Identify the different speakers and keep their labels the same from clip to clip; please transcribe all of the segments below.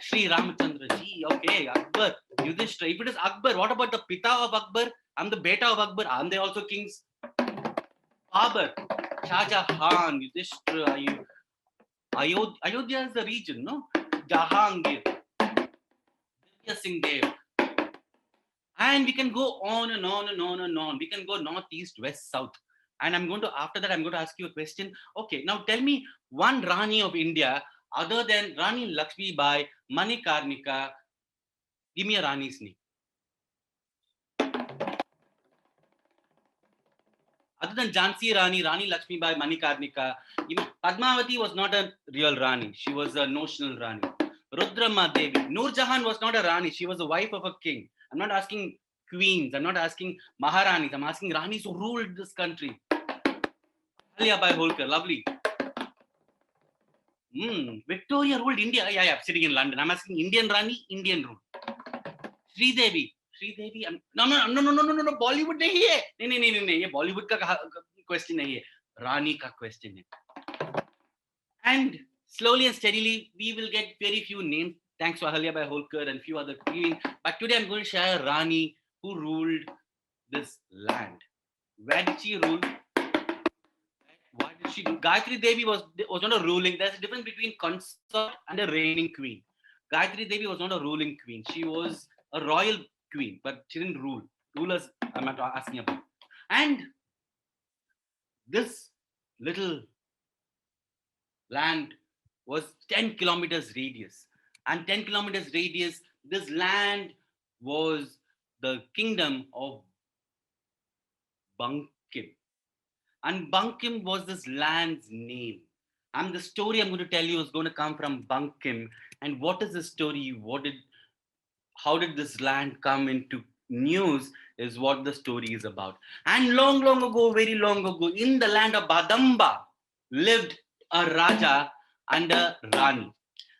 Speaker 1: Shri Ramachandra ji. Okay, Akbar, Yudhishthira. If it is Akbar, what about the Pita of Akbar and the Beta of Akbar? Aren't they also kings? Babur, Shah Jahan, Yudhishthira. Ayodhya is the region, no? Jahangir, Vidya Singh Dev. And we can go on and on and on and on. We can go north, east, west, south. And after that, I'm going to ask you a question. Okay, now tell me one Rani of India other than Rani Lakshmi Bai, Manikarnika. Give me a Rani's name. Other than Jhansi Rani, Rani Lakshmi Bai, Manikarnika, Padmavati was not a real Rani. She was a notional Rani. Rudrama Devi. Noor Jahan was not a Rani. She was the wife of a king. I'm not asking queens. I'm not asking Maharanis. I'm asking Ranis who ruled this country. Alia Bai Holkar. Lovely. Victoria ruled India. Yeah, I'm sitting in London. I'm asking Indian Rani, Indian rule. Sridevi. No. Bollywood नहीं है. नहीं. ये Bollywood का question नहीं है. Rani का question है. And slowly and steadily, we will get very few names. Thanks to Ahalya Bai Holkar and few other queens. But today I'm going to share a Rani who ruled this land. Where did she rule? Why did she do? Gayatri Devi was not a ruling. There's a difference between consort and a reigning queen. Gayatri Devi was not a ruling queen. She was a royal queen, but she didn't rule. Rulers, I'm not asking about. And this little land was 10 kilometers radius. And 10 kilometers radius, this land was the kingdom of Bankim. And Bankim was this land's name. And the story I'm going to tell you is going to come from Bankim. And what is the story? How did this land come into news is what the story is about. And long ago, very long ago, in the land of Badamba lived a Raja and a Rani.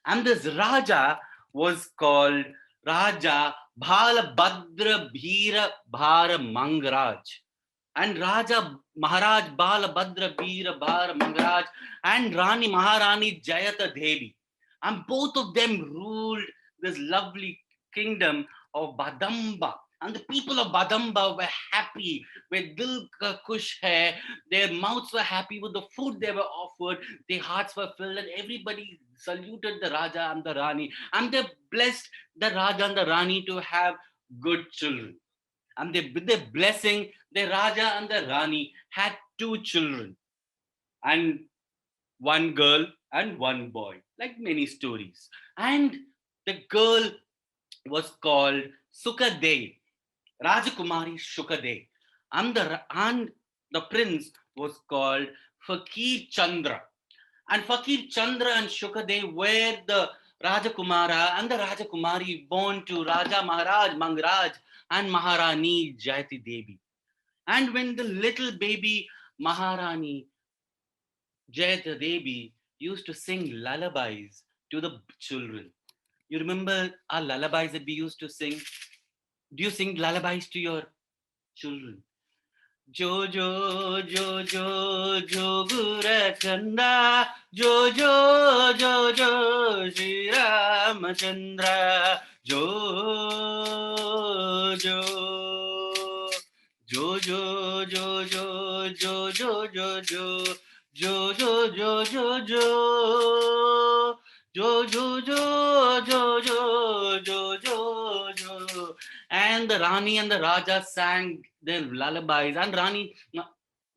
Speaker 1: And this Raja was called Raja Balabhadra Bhira Bhara Mangaraj. And Raja Maharaj Balabhadra Bhira Bhara Mangaraj and Rani Maharani Jayata Devi. And both of them ruled this lovely kingdom of Badamba. And the people of Badamba were happy with Dil Ka Kush Hai. Their mouths were happy with the food they were offered. Their hearts were filled and everybody saluted the Raja and the Rani. And they blessed the Raja and the Rani to have good children. And with their blessing, the Raja and the Rani had 2 children. And 1 girl and 1 boy, like many stories. And the girl was called Sukadei, Rajakumari Sukadei. And the prince was called Fakir Chandra. And Fakir Chandra and Sukadei were the Rajakumara and the Rajakumari born to Raja Maharaj Mangaraj and Maharani Jayati Devi. And when the little baby Maharani Jayata Devi used to sing lullabies to the children. You remember our lullabies that we used to sing? Do you sing lullabies to your children? Jo jo jo jo jo Gura Chanda, jo jo jo jo Shri Ramachandra, jo jo jo jo jo jo jo jo jo jo Jo jo jo jo jo jo jo jo jo jo jo jo jo. And the Rani and the Raja sang their lullabies. And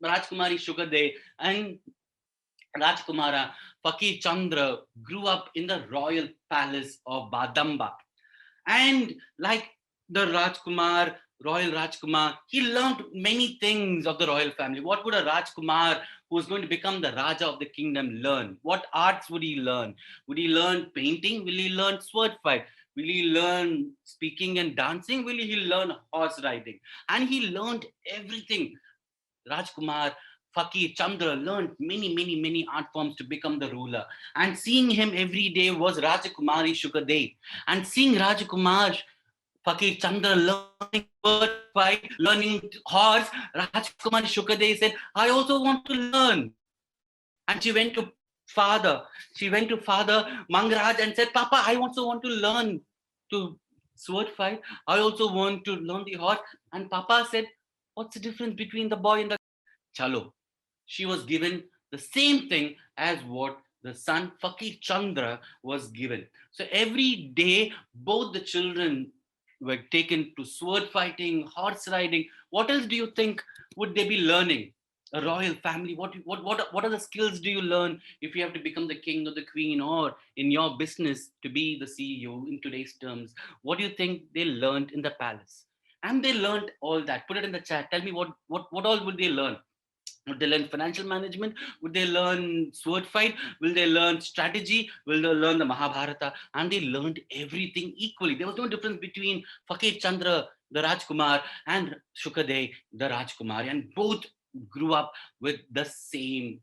Speaker 1: Rajkumari Sukadei and Rajkumara Fakir Chandra grew up in the royal palace of Badamba. And like the Royal Rajkumar, he learned many things of the royal family. What would a Rajkumar who is going to become the Raja of the kingdom learn? What arts would he learn? Would he learn painting? Will he learn sword fight? Will he learn speaking and dancing? Will he learn horse riding? And he learned everything. Rajkumar Fakir Chandra learned many art forms to become the ruler. And seeing him every day was Rajakumari Sukadei. And seeing Rajakumar Fakir Chandra learning word fight, learning horse, Rajkumari Sukadei said, I also want to learn. And she went to father. She went to Father Mangraj and said, Papa, I also want to learn to sword fight. I also want to learn the horse. And Papa said, what's the difference between the boy and the chalo? She was given the same thing as what the son Fakir Chandra was given. So every day, both the children were taken to sword fighting, horse riding. What else do you think would they be learning? A royal family. What are the skills do you learn if you have to become the king or the queen, or in your business to be the CEO in today's terms? What do you think they learned in the palace? And they learned all that. Put it in the chat. Tell me what all would they learn? Would they learn financial management? Would they learn sword fight? Will they learn strategy? Will they learn the Mahabharata? And they learned everything equally. There was no difference between Fakir Chandra, the Rajkumar, and Shukadev, the Rajkumari. And both grew up with the same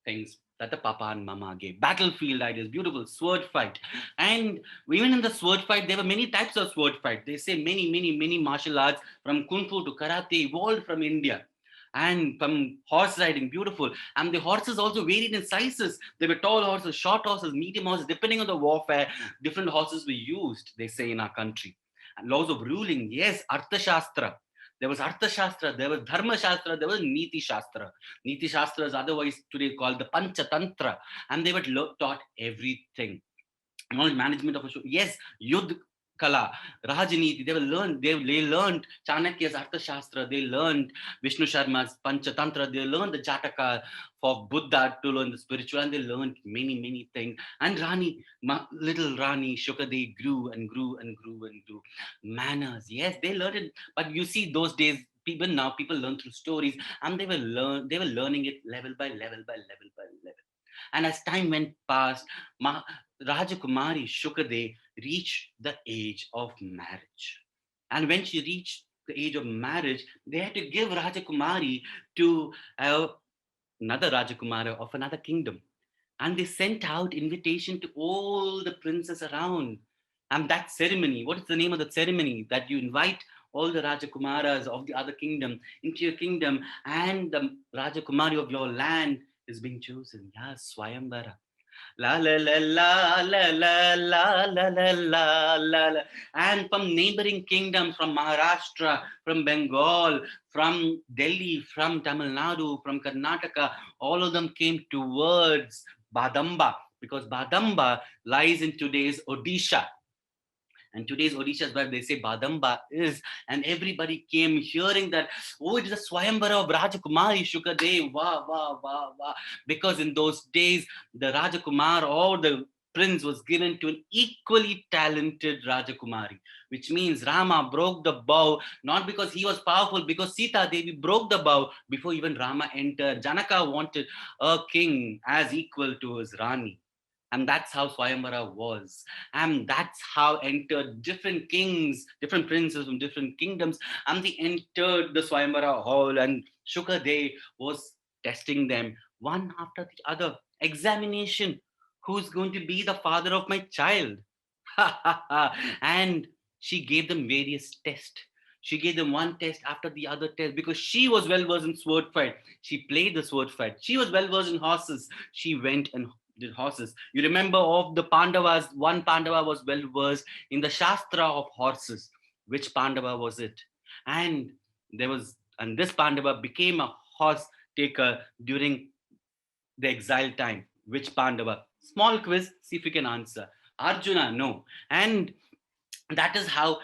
Speaker 1: things that the papa and mama gave. Battlefield ideas, beautiful sword fight. And even in the sword fight, there were many types of sword fight. They say many martial arts, from kung fu to karate, evolved from India. And from horse riding, beautiful. And the horses also varied in sizes. There were tall horses, short horses, medium horses. Depending on the warfare, different horses were used, they say, in our country. And laws of ruling, yes, Arthashastra. There was Arthashastra, there was Dharma Shastra, there was Niti Shastra. Niti Shastra is otherwise today called the Panchatantra, and they were taught everything. Knowledge management of a show. Yes, Yudh Kala, Rajaniti, they learned Chanakya's Arthashastra, they learned Vishnu Sharma's Panchatantra, they learned the Jataka for Buddha to learn the spiritual, and they learned many things. And little Rani Shukadev grew and grew and grew and grew. Manners, yes, they learned it. But you see, those days, people learn through stories, and they were learning it level by level by level by level. And as time went past, Rajakumari Shukadev reached the age of marriage. And when she reached the age of marriage, they had to give Rajakumari to another Rajakumara of another kingdom. And they sent out invitation to all the princes around. And that ceremony, what is the name of the ceremony? That you invite all the Rajakumaras of the other kingdom into your kingdom, and the Rajakumari of your land is being chosen. Yes, Swayamvara. La la la la la la la la la la la. And from neighboring kingdoms, from Maharashtra, from Bengal, from Delhi, from Tamil Nadu, from Karnataka, all of them came towards Badamba, because Badamba lies in today's Odisha. And today's Odisha is where they say Badamba is. And everybody came hearing that, oh, it is a Swayamvara of Rajakumari Shukadev. Wah, wah, wah, wah. Because in those days, the Rajakumar or the prince was given to an equally talented Rajakumari, which means Rama broke the bow, not because he was powerful, because Sita Devi broke the bow before even Rama entered. Janaka wanted a king as equal to his Rani. And that's how Swayamvara was. And that's how entered different kings, different princes from different kingdoms. And they entered the Swayamvara hall, and Shukadev was testing them one after the other. Examination. Who's going to be the father of my child? And she gave them various tests. She gave them one test after the other test, because she was well versed in sword fight. She played the sword fight. She was well versed in horses. She went and did horses. You remember of the Pandavas, one Pandava was well versed in the Shastra of horses. Which Pandava was it? And this Pandava became a horse taker during the exile time. Which Pandava? Small quiz, see if you can answer. Arjuna, no. And that is how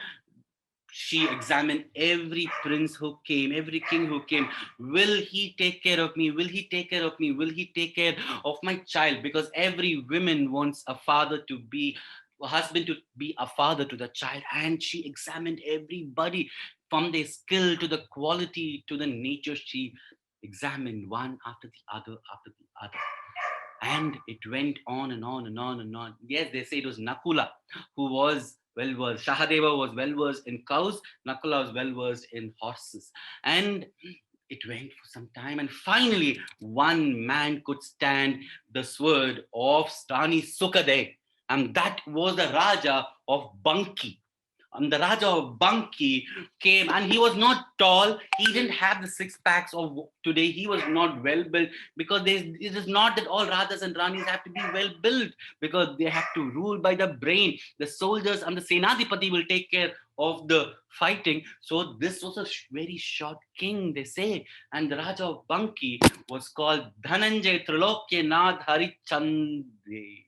Speaker 1: she examined every prince who came, every king who came. Will he take care of me? Will he take care of me? Will he take care of my child? Because every woman wants a husband to be a father to the child. And she examined everybody, from their skill to the quality to the nature. She examined one after the other after the other. And it went on and on and on and on. Yes, they say it was Nakula who was well versed. Shahadeva was well versed in cows. Nakula was well versed in horses. And it went for some time. And finally, one man could stand the sword of Rani Sukadev. And that was the Raja of Banki. The Raja of Banki came, and he was not tall. He didn't have the six packs of today. He was not well built, because it is not that all Rajas and Ranis have to be well built, because they have to rule by the brain. The soldiers and the Senadipati will take care of the fighting. So this was a very short king, they say. And the Raja of Banki was called Dhananjay Trilokyanath Harichandra.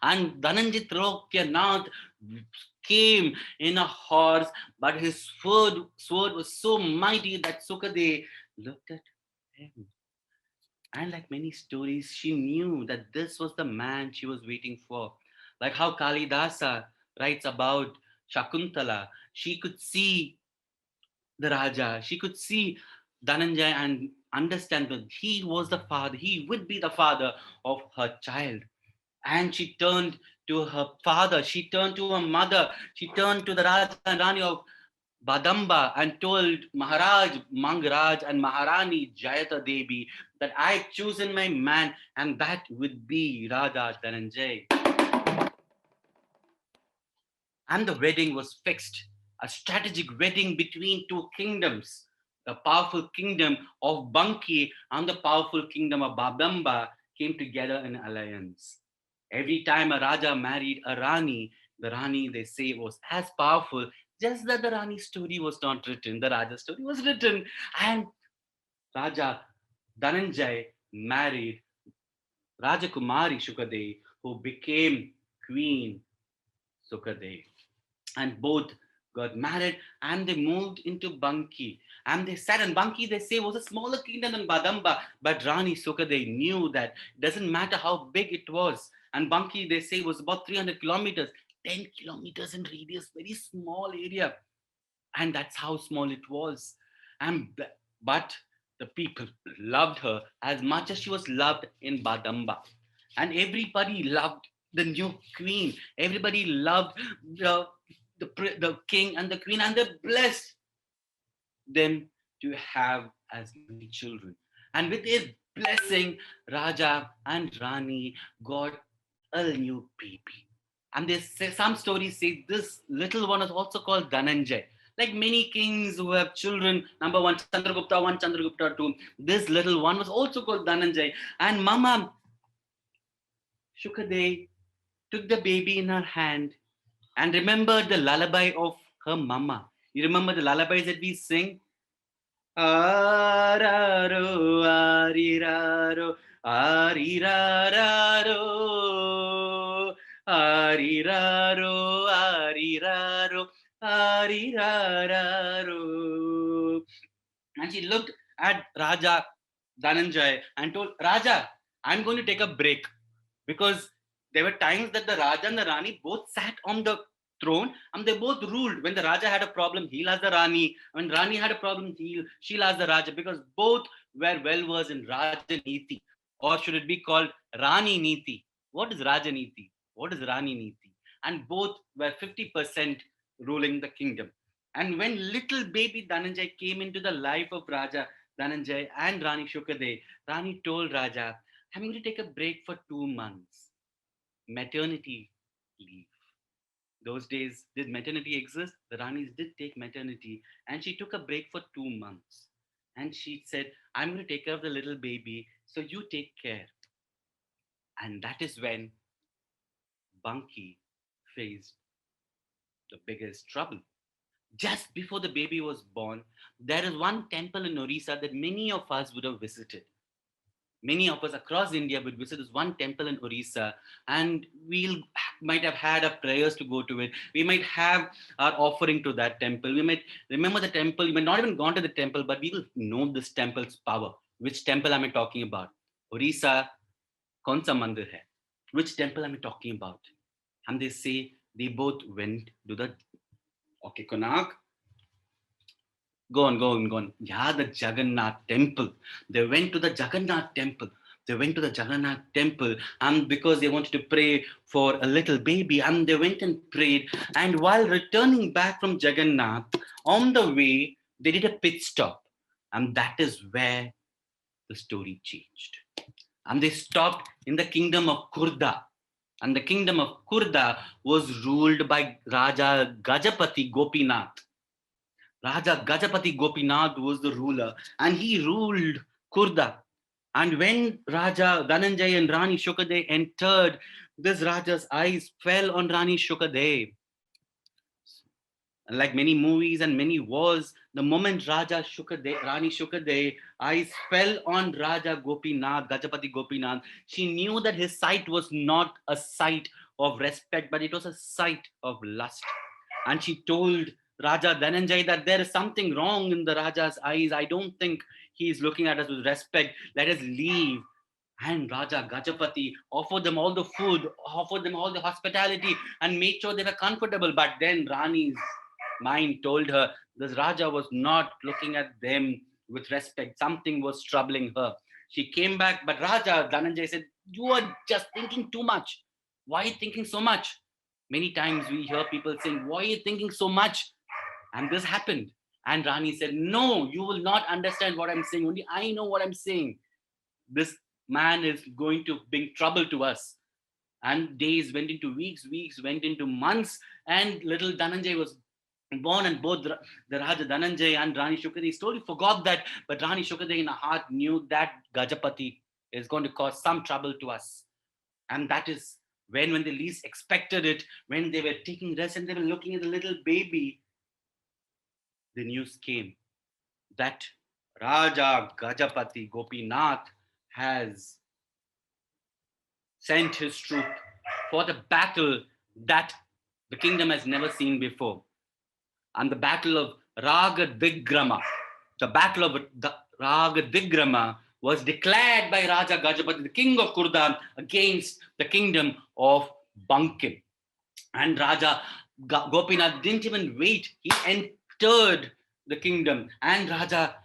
Speaker 1: And Dhananjay Trilokyanath came in a horse, but his sword was so mighty that Sukade looked at him. And like many stories, she knew that this was the man she was waiting for. Like how Kalidasa writes about Shakuntala, she could see the Raja, she could see Dhananjay and understand that he was the father, he would be the father of her child. And she turned to her father, she turned to her mother, she turned to the Raja and Rani of Badamba and told Maharaj Mangraj and Maharani Jayata Devi that I've chosen my man, and that would be Radha Dhananjay. And the wedding was fixed, a strategic wedding between two kingdoms, the powerful kingdom of Banki and the powerful kingdom of Badamba came together in alliance. Every time a Raja married a Rani, the Rani, they say, was as powerful, just that the Rani story was not written. The Raja story was written. And Raja Dhananjay married Rajakumari Shukadev, who became Queen Sukhadev. And both got married and they moved into Banki. And they sat in Banki, they say, was a smaller kingdom than Badamba. But Rani Sukhadev knew that it doesn't matter how big it was. And Banki, they say, was about 300 kilometers, 10 kilometers in radius, very small area. And that's how small it was. But the people loved her as much as she was loved in Badamba. And everybody loved the new queen. Everybody loved the king and the queen, and they blessed them to have as many children. And with his blessing, Raja and Rani got a new baby. And some stories say this little one is also called Dhananjay. Like many kings who have children, number one Chandragupta 1, Chandragupta 2, this little one was also called Dhananjay. And Mama Shukadev took the baby in her hand and remembered the lullaby of her mama. You remember the lullabies that we sing? Araro, ariraro, arirararo, ariraro, ariraro, arirararo. And she looked at Raja Dhananjay and told, Raja, I'm going to take a break, because there were times that the Raja and the Rani both sat on the throne and they both ruled. When the Raja had a problem, he'll ask the Rani. When Rani had a problem, she'll ask the Raja, because both were well versed in Raja Niti. Or should it be called Rani Niti? What is Raja Niti? What is Rani Niti? And both were 50% ruling the kingdom. And when little baby Dhananjay came into the life of Raja Dhananjay and Rani Shukadev, Rani told Raja, I'm going to take a break for 2 months. Maternity leave. Those days, did maternity exist? The Ranis did take maternity, and she took a break for 2 months. And she said, I'm going to take care of the little baby, so you take care. And that is when Banki faced the biggest trouble. Just before the baby was born, there is one temple in Orissa that many of us would have visited. Many of us across India would visit this one temple in Orissa, and we might have had our prayers to go to it. We might have our offering to that temple. We might remember the temple. We might not even gone to the temple, but we will know this temple's power. Which temple am I talking about? Orissa, kaun sa mandir hai? Which temple am I talking about? And they say they both went to the, okay, Konark. Go on. Yeah, the Jagannath temple. They went to the Jagannath temple. And because they wanted to pray for a little baby, and they went and prayed. And while returning back from Jagannath, on the way, they did a pit stop. And that is where the story changed. And they stopped in the kingdom of Kurda. And the kingdom of Kurda was ruled by Raja Gajapati Gopinath. Raja Gajapati Gopinath was the ruler, and he ruled Kurda. And when Raja Dhananjay and Rani Shukadeva entered, this Raja's eyes fell on Rani Shukadeva. Like many movies and many wars, the moment Rani Shukadeva eyes fell on Raja Gopinath, Gajapati Gopinath, she knew that his sight was not a sight of respect, but it was a sight of lust. And she told Raja Dhananjay that there is something wrong in the Raja's eyes. I don't think he is looking at us with respect. Let us leave. And Raja Gajapati offered them all the food, offered them all the hospitality, and made sure they were comfortable. But then Rani's mind told her this Raja was not looking at them with respect. Something was troubling her. She came back, but Raja Dhananjay said, "You are just thinking too much. Why are you thinking so much?" Many times we hear people saying, "Why are you thinking so much?" And this happened. And Rani said, "No, you will not understand what I'm saying. Only I know what I'm saying. This man is going to bring trouble to us." And days went into weeks, weeks went into months, and little Dhananjay was born, and both the Raja Dhananjay and Rani Shukadeva slowly forgot that, but Rani Shukadeva in her heart knew that Gajapati is going to cause some trouble to us. And that is when they least expected it, when they were taking rest and they were looking at the little baby, the news came that Raja Gajapati Gopinath has sent his troop for the battle that the kingdom has never seen before. And the battle of Ragadigrama, the battle of Ragadigrama was declared by Raja Gajapati, the king of Kurda, against the kingdom of Bankim. And Raja Gopinath didn't even wait. He entered the kingdom, and Raja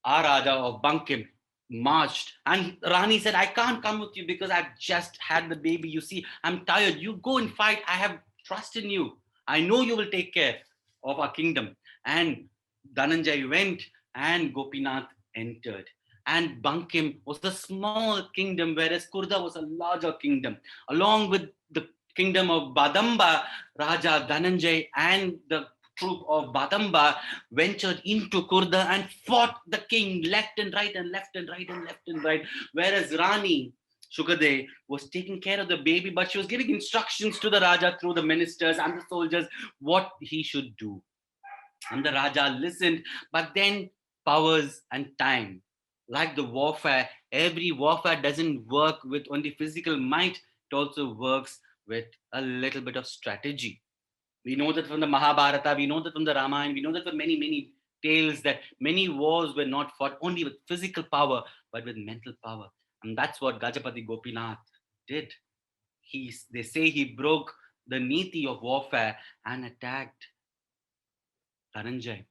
Speaker 1: of Bankim marched. And Rani said, "I can't come with you because I've just had the baby. You see, I'm tired. You go and fight. I have trust in you. I know you will take care of our kingdom." And Dhananjay went, and Gopinath entered. And Bankim was a small kingdom, whereas Kurda was a larger kingdom. Along with the kingdom of Badamba, Raja Dhananjay and the troop of Badamba ventured into Kurda and fought the king left and right and left and right and left and right. Whereas Rani Shukadeva was taking care of the baby, but she was giving instructions to the Raja through the ministers and the soldiers what he should do. And the Raja listened, but then powers and time. Like the warfare, every warfare doesn't work with only physical might, it also works with a little bit of strategy. We know that from the Mahabharata, we know that from the Ramayana, we know that from many, many tales that many wars were not fought only with physical power, but with mental power. And that's what Gajapati Gopinath did. They say he broke the niti of warfare and attacked Dhananjay.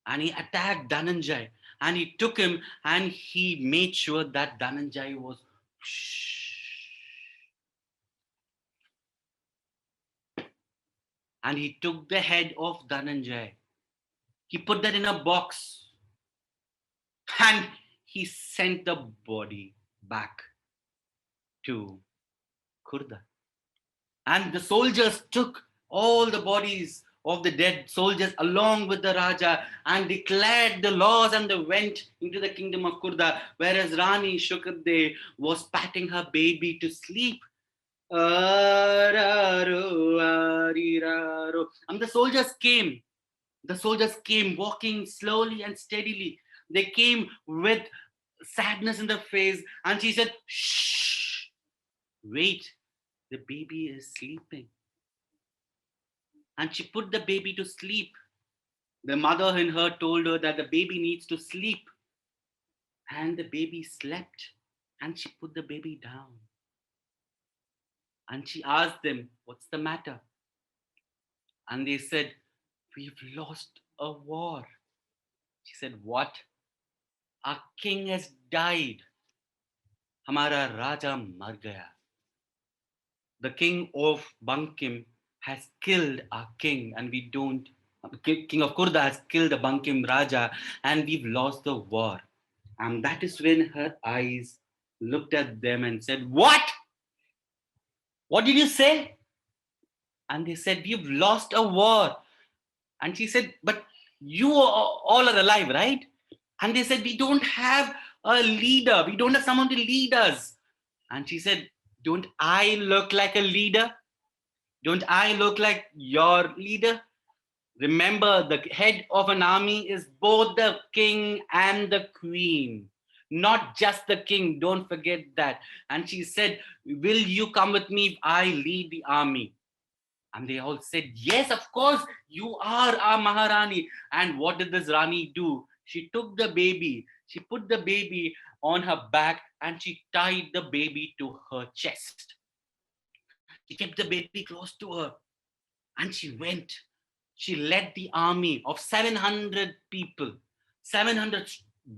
Speaker 1: And he attacked Dhananjay. And he took him and he made sure that Dhananjay was and he took the head of Dhananjay. He put that in a box and he sent the body back to Kurda. And the soldiers took all the bodies of the dead soldiers along with the Raja and declared the laws, and they went into the kingdom of Kurda, whereas Rani Shukadeva was patting her baby to sleep. And the soldiers came. The soldiers came walking slowly and steadily. They came with sadness in their face, and she said, "Shh, wait, the baby is sleeping." And she put the baby to sleep. The mother in her told her that the baby needs to sleep. And the baby slept, and she put the baby down. And she asked them, "What's the matter?" And they said, "We've lost a war." She said, "What?" "Our king has died. Hamara Raja mar gaya." The king of Bankim has killed our king, and we don't. King of Kurda has killed the Bankim Raja, and we've lost the war. And that is when her eyes looked at them and said, "What? What did you say? And they said, we've lost a war. And she said, but you all are alive, right? And they said, we don't have a leader. We don't have someone to lead us. And she said, don't I look like a leader? Don't I look like your leader? Remember, the head of an army is both the king and the queen, not just the king. Don't forget that. And she said, will you come with me if I lead the army? And they all said, yes, of course, you are our Maharani. And what did this Rani do? She took the baby, she put the baby on her back, and she tied the baby to her chest. She kept the baby close to her, and she went. She led the army of 700 people, 700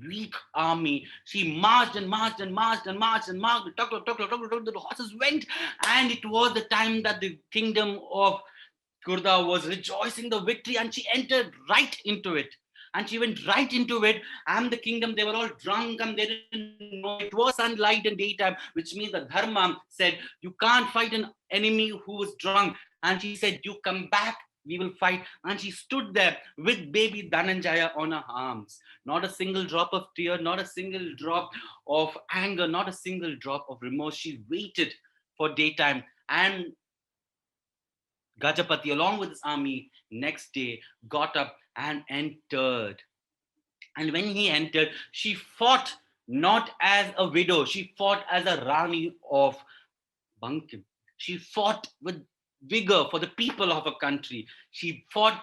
Speaker 1: weak army. She marched and marched and marched and marched and marched. The horses went, and it was the time that the kingdom of Kurda was rejoicing the victory, and she entered right into it. And she went right into it. And the kingdom, they were all drunk and they didn't know. It was sunlight and daytime, which means that Dharma said, you can't fight an enemy who is drunk. And she said, you come back, we will fight. And she stood there with baby Dhananjaya on her arms. Not a single drop of tear, not a single drop of anger, not a single drop of remorse. She waited for daytime. And Gajapati, along with his army, next day got up and entered. And when he entered, she fought not as a widow, she fought as a Rani of Bankim. She fought with vigor for the people of her country. She fought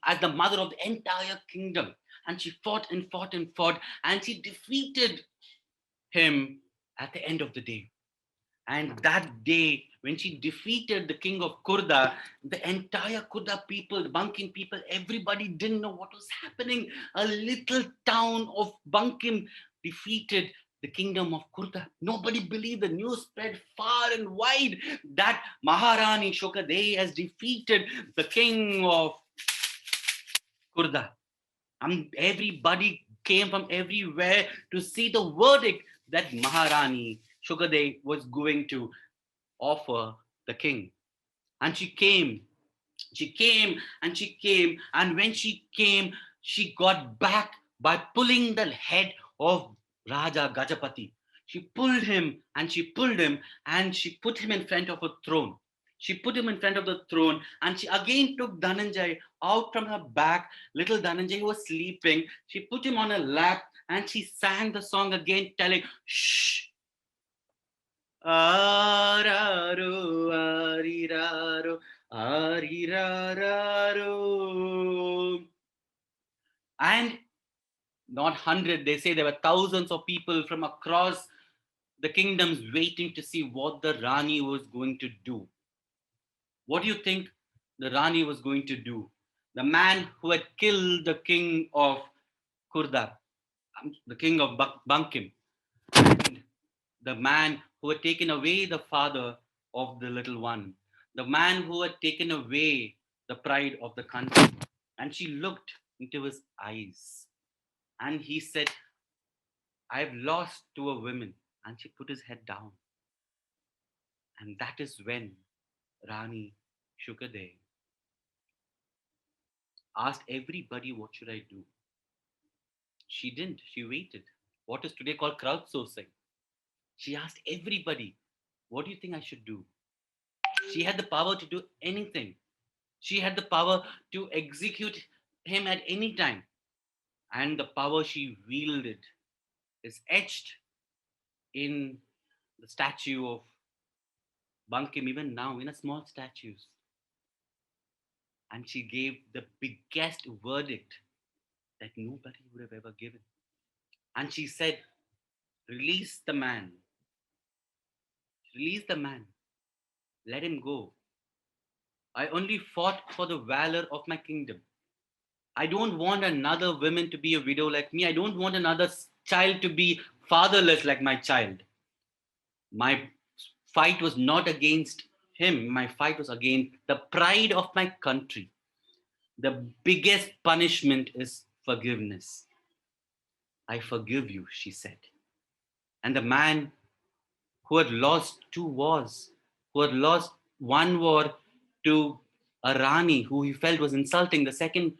Speaker 1: as the mother of the entire kingdom. And she fought and fought and fought, and she defeated him at the end of the day. And that day, when she defeated the king of Kurda, the entire Kurda people, the Bankim people, everybody didn't know what was happening. A little town of Bankim defeated the kingdom of Kurda. Nobody believed. The news spread far and wide that Maharani Shukadei has defeated the king of Kurda. And everybody came from everywhere to see the verdict that Maharani Shukadei was going to offer the king. And she came and she came. And when she came, she got back by pulling the head of Raja Gajapati. She pulled him and she pulled him and she put him in front of a throne. She put him in front of the throne, and she again took Dhananjay out from her back. Little Dhananjay was sleeping. She put him on her lap and she sang the song again, telling, shh, araro, ariraro, arirararo. And not 100, they say there were thousands of people from across the kingdoms waiting to see what the Rani was going to do. What do you think the Rani was going to do? The man who had killed the king of Kurda, the king of Bankim, and the man who had taken away the father of the little one, the man who had taken away the pride of the country. And she looked into his eyes and he said, I've lost to a woman. And she put his head down. And that is when Rani Shukadei asked everybody, what should I do? She didn't. She waited. What is today called crowdsourcing. She asked everybody, what do you think I should do? She had the power to do anything. She had the power to execute him at any time. And the power she wielded is etched in the statue of Bankim, even now, in a small statues. And she gave the biggest verdict that nobody would have ever given. And she said, release the man. Release the man. Let him go. I only fought for the valor of my kingdom. I don't want another woman to be a widow like me. I don't want another child to be fatherless like my child. My fight was not against him. My fight was against the pride of my country. The biggest punishment is forgiveness. I forgive you, she said. And the man who had lost 2 wars who had lost one war to a Rani who he felt was insulting. The second,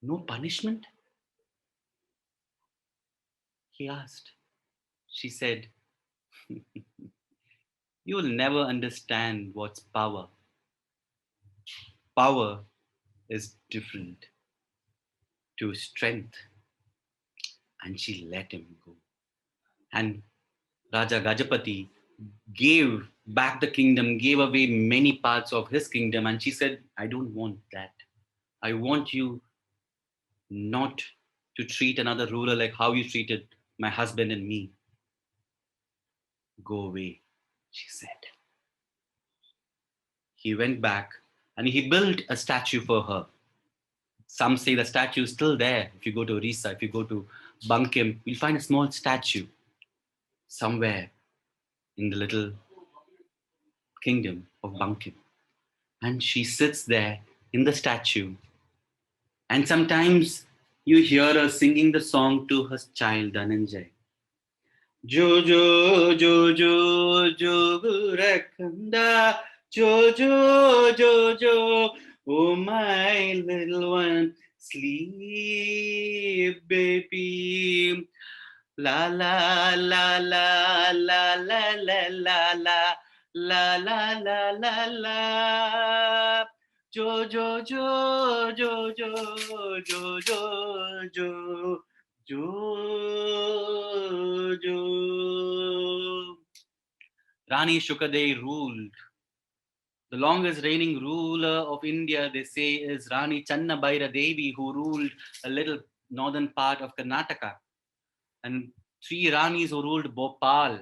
Speaker 1: no punishment? He asked. She said, you will never understand what's power. Power is different to strength. And she let him go. And Raja Gajapati gave back the kingdom, gave away many parts of his kingdom. And she said, I don't want that. I want you not to treat another ruler like how you treated my husband and me. Go away, she said. He went back and he built a statue for her. Some say the statue is still there. If you go to Orissa, if you go to Bankim, you'll find a small statue somewhere in the little kingdom of Bankim. And she sits there in the statue. And sometimes you hear her singing the song to her child, Dhananjay. Jojo, Jojo, Jogo Rakhanda, Jojo, Jojo, oh my little one, sleep, baby. La la la la la la la la la la la la la la. Jo jo jo jo jo jo jo jo jo. Rani Shukadei ruled. The longest reigning ruler of India, they say, is Rani Channabaira Devi, who ruled a little northern part of Karnataka. And three Ranis who ruled Bhopal.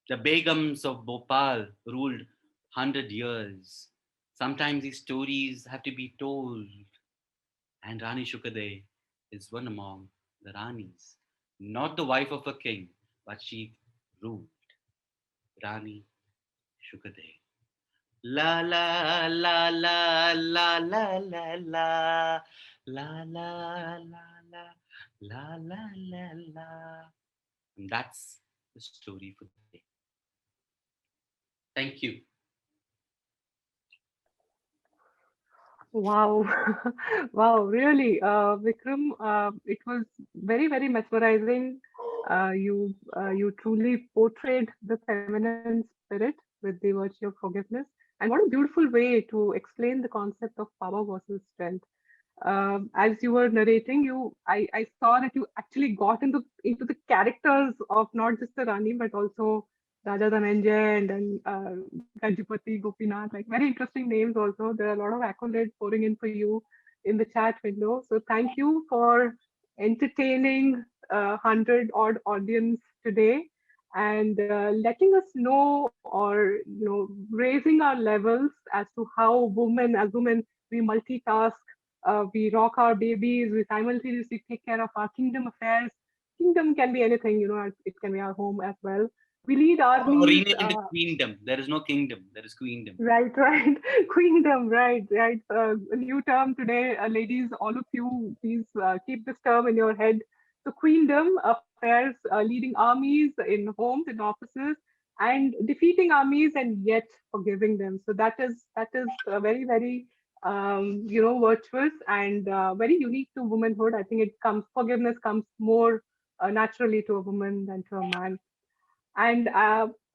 Speaker 1: The Begums of Bhopal ruled 100 years. Sometimes these stories have to be told. And Rani Shukadei is one among the Ranis. Not the wife of a king, but she ruled. Rani Shukadei. La la la la la la la la la la la la la la la. And that's the story for the day. Thank you.
Speaker 2: Wow, wow, really, Vikram, it was very, very mesmerizing. You truly portrayed the feminine spirit with the virtue of forgiveness, and what a beautiful way to explain the concept of power versus strength. As you were narrating, I saw that you actually got into the characters of not just the Rani but also Raja Dhananjay and then Gajapati, Gopinath, like very interesting names also. There are a lot of accolades pouring in for you in the chat window. So thank you for entertaining 100 odd audience today and letting us know, or raising our levels as to how women, as women, we multitask, we rock our babies, we simultaneously take care of our kingdom affairs. Kingdom can be anything, it can be our home as well. We lead
Speaker 1: Or
Speaker 2: armies.
Speaker 1: rename it as Queendom. There is no kingdom. There is Queendom.
Speaker 2: Right, right. Queendom, right, right. A new term today, ladies, all of you, please keep this term in your head. So, Queendom affairs, leading armies in homes, in offices, and defeating armies and yet forgiving them. So that is very, very virtuous and very unique to womanhood. I think forgiveness comes more naturally to a woman than to a man. And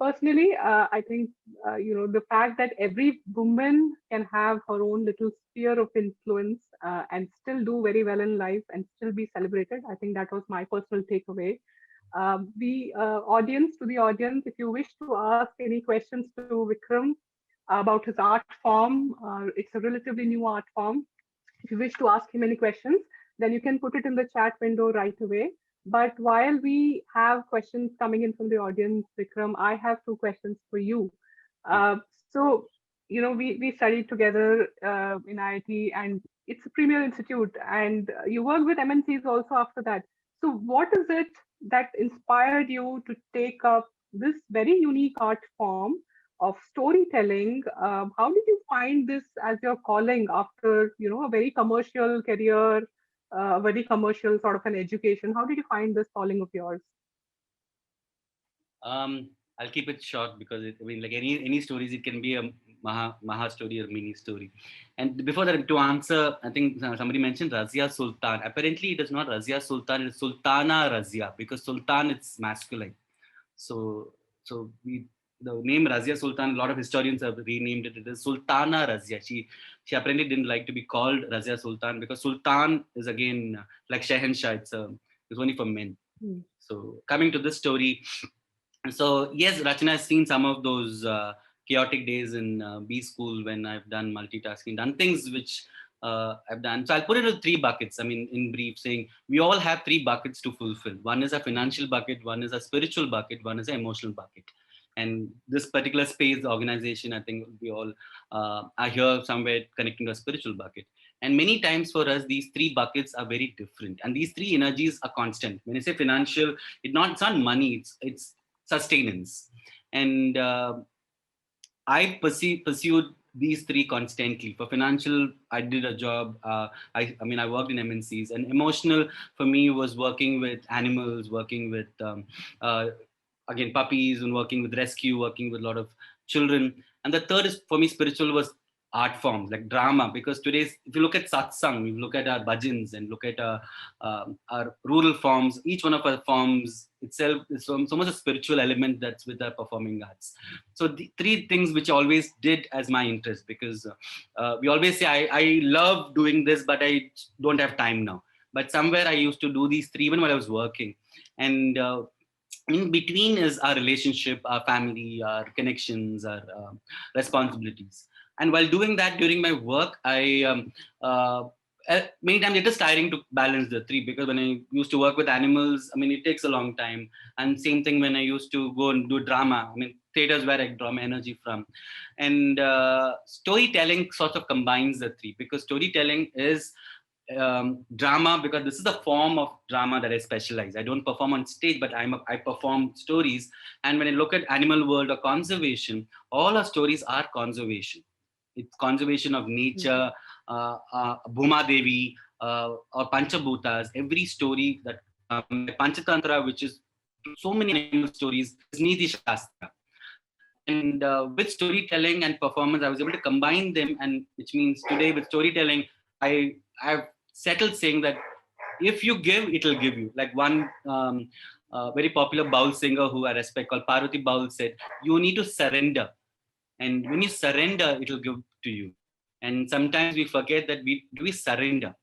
Speaker 2: personally, I think the fact that every woman can have her own little sphere of influence and still do very well in life and still be celebrated. I think that was my personal takeaway. To the audience, if you wish to ask any questions to Vikram about his art form, it's a relatively new art form. If you wish to ask him any questions, then you can put it in the chat window right away. But while we have questions coming in from the audience, Vikram, I have two questions for you. So, we studied together in IIT, and it's a premier institute, and you work with MNCs also after that. So, what is it that inspired you to take up this very unique art form of storytelling? How did you find this as your calling after a very commercial career, a very commercial sort of an education? How did you find this calling of yours?
Speaker 1: I'll keep it short because I mean, like any stories, it can be a maha story or mini story. And before that, to answer, I think somebody mentioned Razia Sultan. Apparently, it is not Razia Sultan; it is Sultana Razia, because Sultan it's masculine. So the name Razia Sultan, a lot of historians have renamed it. It is Sultana Razia. She apparently didn't like to be called Razia Sultan because Sultan is again like Shehenshah. It's only for men.
Speaker 2: Hmm.
Speaker 1: So coming to this story, so yes, Rachana has seen some of those chaotic days in B school when I've done multitasking, done things which I've done. So I'll put it into three buckets. I mean, in brief, saying we all have three buckets to fulfill. One is a financial bucket, one is a spiritual bucket, one is an emotional bucket. And this particular space, the organization, I think we all are here somewhere connecting to a spiritual bucket. And many times for us, these three buckets are very different, and these three energies are constant. When I say financial, it's not money; it's sustenance. And pursued these three constantly. For financial, I did a job. I mean, I worked in MNCs. And emotional for me was working with animals, working with uh, again puppies, and working with rescue, working with a lot of children. And the third is for me spiritual was art forms like drama, because today's, if you look at satsang, we look at our bhajans and look at our rural forms, each one of our forms itself is so much a spiritual element that's with our performing arts. So the three things which I always did as my interest, because we always say I love doing this but I don't have time now, but somewhere I used to do these three even while I was working. And in between is our relationship, our family, our connections, our responsibilities. And while doing that during my work, many times it is tiring to balance the three, because when I used to work with animals, I mean, it takes a long time. And same thing when I used to go and do drama. I mean, theater is where I draw my energy from. And storytelling sort of combines the three, because storytelling is drama, because this is the form of drama that I specialize. I don't perform on stage, but I perform stories. And when I look at animal world or conservation, all our stories are conservation. It's conservation of nature, Bhuma Devi, or Panchabhutas. Every story that Panchatantra, which is so many animal stories, is Niti Shastra. And with storytelling and performance, I was able to combine them, and which means today with storytelling, I've settled saying that if you give, it'll give you. Like one very popular bowl singer who I respect called Parvati Baul said, "You need to surrender, and when you surrender, it'll give to you." And sometimes we forget that we surrender.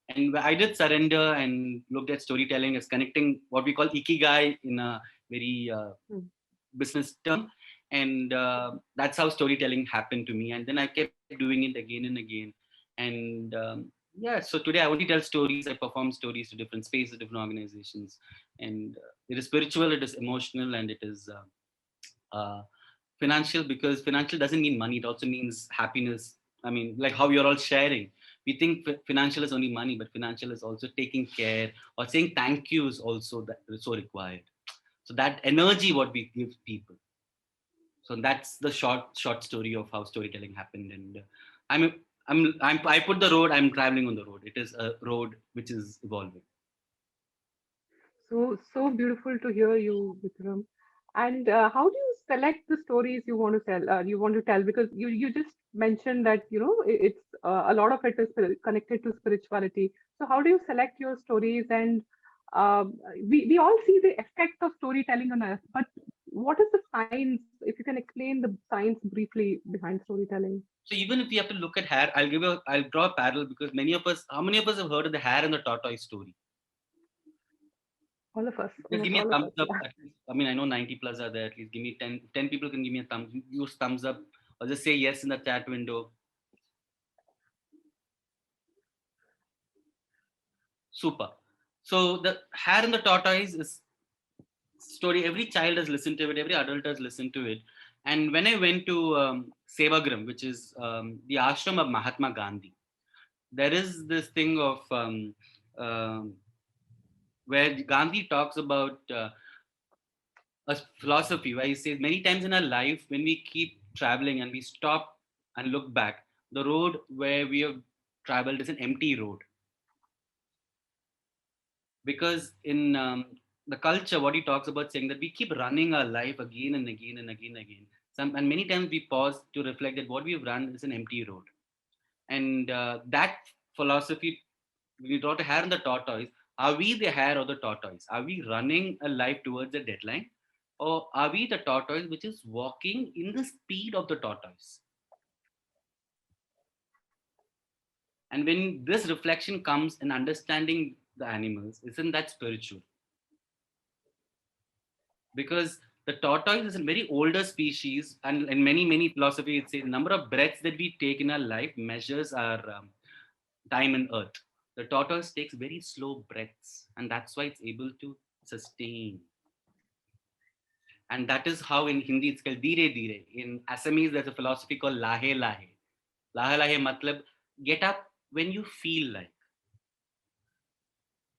Speaker 1: And I did surrender and looked at storytelling as connecting what we call ikigai in a very
Speaker 2: Hmm.
Speaker 1: business term. And that's how storytelling happened to me, and then I kept doing it again and again. And yeah, so today I only tell stories, I perform stories to different spaces, different organizations. And it is spiritual, it is emotional, and it is financial, because financial doesn't mean money, it also means happiness. I mean, like how you're all sharing, we think financial is only money, but financial is also taking care or saying thank you is also that is so required. So that energy what we give people. So that's the short story of how storytelling happened. And I'm I put the road, I'm traveling on the road, it is a road which is evolving.
Speaker 2: So beautiful to hear you, Vikram. And how do you select the stories you want to tell? You want to tell, because you just mentioned that it's a lot of it is connected to spirituality. So how do you select your stories? And we all see the effect of storytelling on us, but what is the science? If you can explain the science briefly behind storytelling.
Speaker 1: So even if you have to look at hair, I'll draw a parallel, because many of us, how many of us have heard of the hare and the tortoise story?
Speaker 2: All of us,
Speaker 1: Just give
Speaker 2: almost
Speaker 1: me a
Speaker 2: all of
Speaker 1: thumbs
Speaker 2: us,
Speaker 1: up.
Speaker 2: yeah.
Speaker 1: At least, I mean, I know 90 plus are there. At least give me 10 people can give me a use thumbs up, or just say yes in the chat window. Super. So the hare and the tortoise is story. Every child has listened to it. Every adult has listened to it. And when I went to Sevagram, which is the ashram of Mahatma Gandhi, there is this thing of um where Gandhi talks about a philosophy where he says many times in our life when we keep traveling and we stop and look back, the road where we have traveled is an empty road, because in the culture, what he talks about, saying that we keep running our life again and again and again and again. And many times we pause to reflect that what we've run is an empty road. And that philosophy, we draw the hare and the tortoise. Are we the hare or the tortoise? Are we running a life towards a deadline? Or are we the tortoise which is walking in the speed of the tortoise? And when this reflection comes in understanding the animals, isn't that spiritual? Because the tortoise is a very older species, and in many philosophy, it says the number of breaths that we take in our life measures our time on earth. The tortoise takes very slow breaths, and that's why it's able to sustain. And that is how in Hindi it's called dire dire. In Assamese, there's a philosophy called lahe lahe. Lahe lahe matlab, get up when you feel like,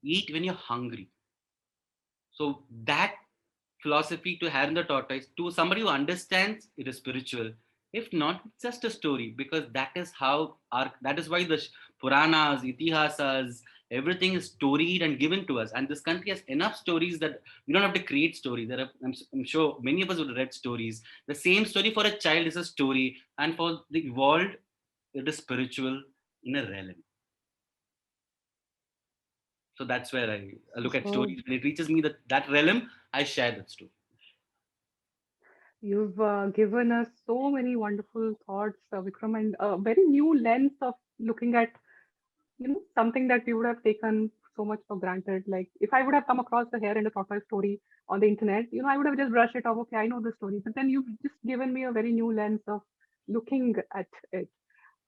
Speaker 1: eat when you're hungry. So that philosophy to Hare and the Tortoise, to somebody who understands, it is spiritual. If not, it's just a story, because that is how that is why the Puranas, Itihasas, everything is storied and given to us. And this country has enough stories that we don't have to create stories. I'm sure many of us would have read stories. The same story for a child is a story, and for the world, it is spiritual in a realm. So that's where I look at
Speaker 2: So
Speaker 1: stories. When it reaches me that realm, I share that story.
Speaker 2: you've given us so many wonderful thoughts, Vikram, and a very new lens of looking at, something that we would have taken so much for granted. Like if I would have come across the hare and the tortoise story on the internet, I would have just brushed it off. Okay, I know the story. But then you've just given me a very new lens of looking at it.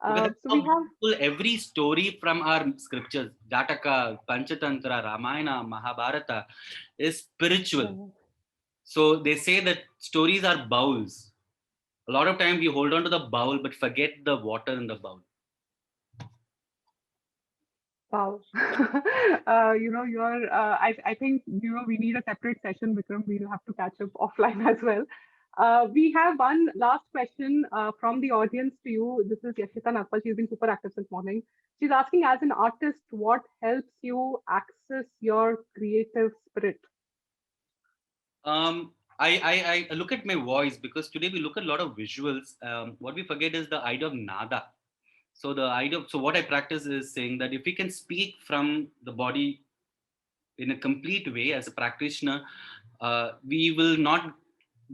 Speaker 1: Because that's
Speaker 2: So
Speaker 1: how
Speaker 2: we have,
Speaker 1: beautiful every story from our scriptures, Jataka, Panchatantra, Ramayana, Mahabharata, is spiritual.
Speaker 2: yeah.
Speaker 1: So they say that stories are bowls. A lot of time we hold on to the bowl but forget the water in the bowl.
Speaker 2: Wow. I think, we need a separate session, Vikram. We'll have to catch up offline as well. We have one last question from the audience to you. This is Yashita Nagpal. She's been super active since morning. She's asking, as an artist, what helps you access your creative spirit?
Speaker 1: I look at my voice, because today we look at a lot of visuals. What we forget is the idea of nada. So what I practice is saying that if we can speak from the body in a complete way as a practitioner, we will not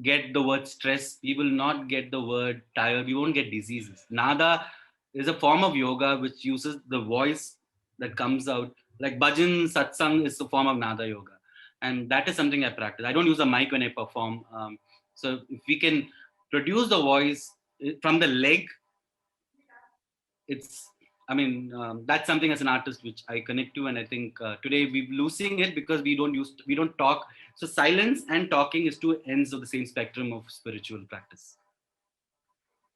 Speaker 1: get the word stress, we will not get the word tired, we won't get diseases. Nada is a form of yoga which uses the voice that comes out. Like bhajan, satsang is a form of nada yoga. And that is something I practice. I don't use a mic when I perform. So if we can produce the voice from the leg, it's that's something as an artist which I connect to. And I think today we're losing it because we don't talk. So silence and talking is two ends of the same spectrum of spiritual practice.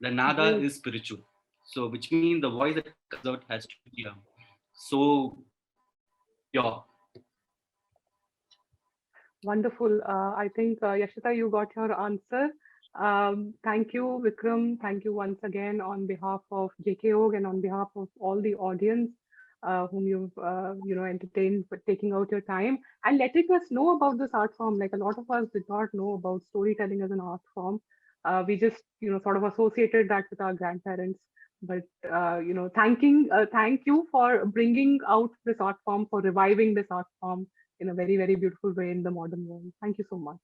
Speaker 1: The nada
Speaker 2: Great.
Speaker 1: is spiritual, so which means the voice that comes out has to be so pure.
Speaker 2: Wonderful. I think, Yashita, you got your answer. Thank you, Vikram. Thank you once again on behalf of JKO and on behalf of all the audience whom you've entertained for taking out your time and letting us know about this art form. Like a lot of us did not know about storytelling as an art form. We just sort of associated that with our grandparents. But thank you for bringing out this art form, for reviving this art form in a very, very beautiful way in the modern world. Thank you so much.